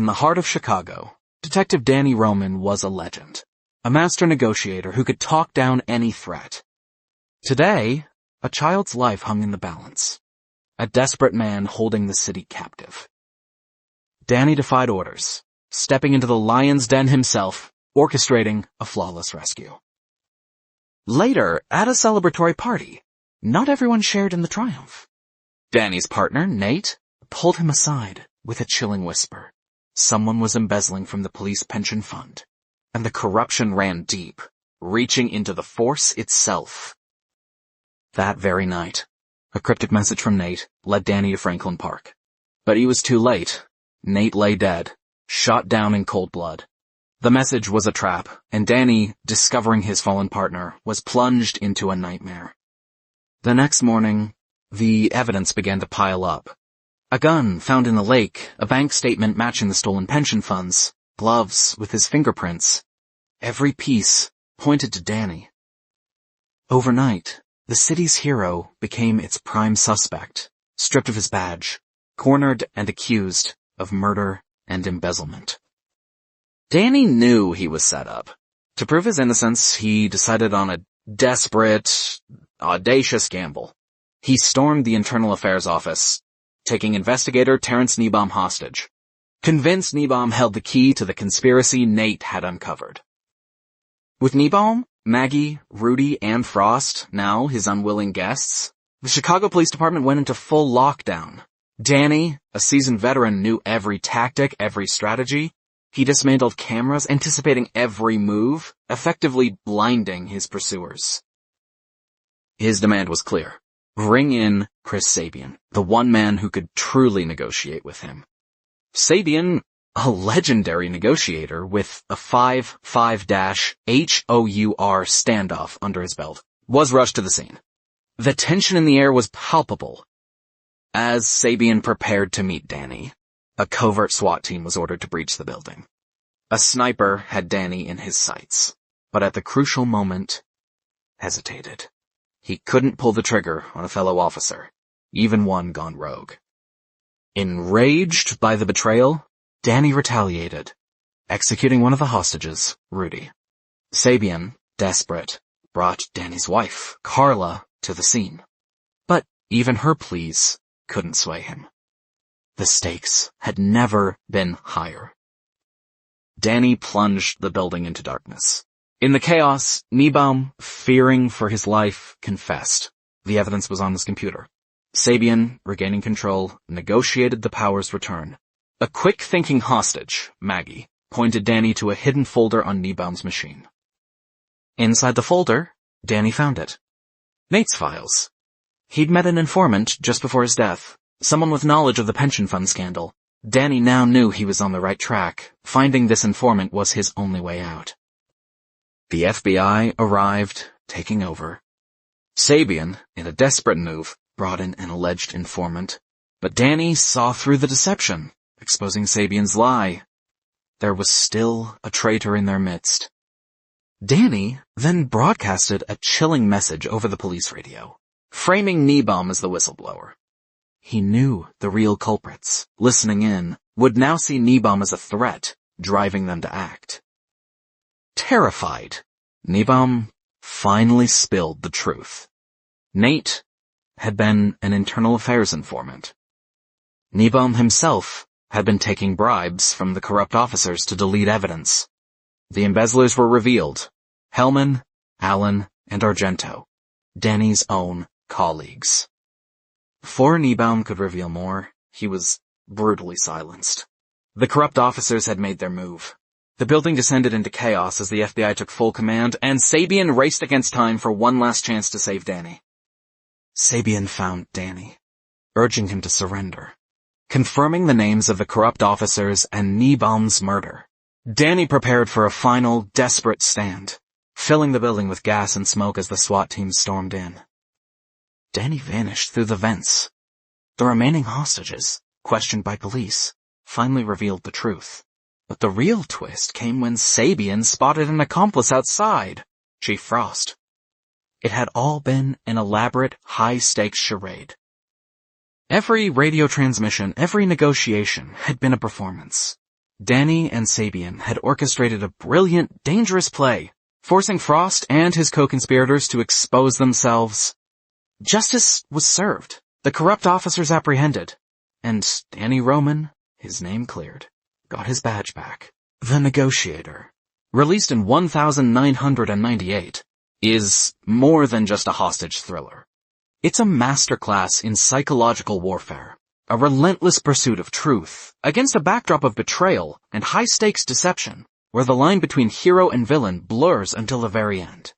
In the heart of Chicago, Detective Danny Roman was a legend, a master negotiator who could talk down any threat. Today, a child's life hung in the balance, a desperate man holding the city captive. Danny defied orders, stepping into the lion's den himself, orchestrating a flawless rescue. Later, at a celebratory party, not everyone shared in the triumph. Danny's partner, Nate, pulled him aside with a chilling whisper. Someone was embezzling from the police pension fund, and the corruption ran deep, reaching into the force itself. That very night, a cryptic message from Nate led Danny to Franklin Park. But he was too late. Nate lay dead, shot down in cold blood. The message was a trap, and Danny, discovering his fallen partner, was plunged into a nightmare. The next morning, the evidence began to pile up. A gun found in the lake, a bank statement matching the stolen pension funds, gloves with his fingerprints. Every piece pointed to Danny. Overnight, the city's hero became its prime suspect, stripped of his badge, cornered and accused of murder and embezzlement. Danny knew he was set up. To prove his innocence, he decided on a desperate, audacious gamble. He stormed the Internal Affairs office, taking investigator Terrence Niebaum hostage. Convinced Niebaum held the key to the conspiracy Nate had uncovered. With Niebaum, Maggie, Rudy, and Frost, now his unwilling guests, the Chicago Police Department went into full lockdown. Danny, a seasoned veteran, knew every tactic, every strategy. He dismantled cameras, anticipating every move, effectively blinding his pursuers. His demand was clear. Bring in Chris Sabian, the one man who could truly negotiate with him. Sabian, a legendary negotiator with a 5-5-HOUR standoff under his belt, was rushed to the scene. The tension in the air was palpable. As Sabian prepared to meet Danny, a covert SWAT team was ordered to breach the building. A sniper had Danny in his sights, but at the crucial moment, hesitated. He couldn't pull the trigger on a fellow officer, even one gone rogue. Enraged by the betrayal, Danny retaliated, executing one of the hostages, Rudy. Sabian, desperate, brought Danny's wife, Carla, to the scene. But even her pleas couldn't sway him. The stakes had never been higher. Danny plunged the building into darkness. In the chaos, Niebaum, fearing for his life, confessed. The evidence was on his computer. Sabian, regaining control, negotiated the power's return. A quick-thinking hostage, Maggie, pointed Danny to a hidden folder on Niebaum's machine. Inside the folder, Danny found it. Nate's files. He'd met an informant just before his death, someone with knowledge of the pension fund scandal. Danny now knew he was on the right track. Finding this informant was his only way out. The FBI arrived, taking over. Sabian, in a desperate move, brought in an alleged informant. But Danny saw through the deception, exposing Sabian's lie. There was still a traitor in their midst. Danny then broadcasted a chilling message over the police radio, framing Niebaum as the whistleblower. He knew the real culprits, listening in, would now see Niebaum as a threat, driving them to act. Terrified, Niebaum finally spilled the truth. Nate had been an internal affairs informant. Niebaum himself had been taking bribes from the corrupt officers to delete evidence. The embezzlers were revealed: Hellman, Allen, and Argento, Danny's own colleagues. Before Niebaum could reveal more, he was brutally silenced. The corrupt officers had made their move. The building descended into chaos as the FBI took full command, and Sabian raced against time for one last chance to save Danny. Sabian found Danny, urging him to surrender, confirming the names of the corrupt officers and Niebaum's murder. Danny prepared for a final, desperate stand, filling the building with gas and smoke as the SWAT team stormed in. Danny vanished through the vents. The remaining hostages, questioned by police, finally revealed the truth. But the real twist came when Sabian spotted an accomplice outside, Chief Frost. It had all been an elaborate, high-stakes charade. Every radio transmission, every negotiation had been a performance. Danny and Sabian had orchestrated a brilliant, dangerous play, forcing Frost and his co-conspirators to expose themselves. Justice was served, the corrupt officers apprehended, and Danny Roman, his name cleared, got his badge back. The Negotiator, released in 1998, is more than just a hostage thriller. It's a masterclass in psychological warfare, a relentless pursuit of truth against a backdrop of betrayal and high-stakes deception, where the line between hero and villain blurs until the very end.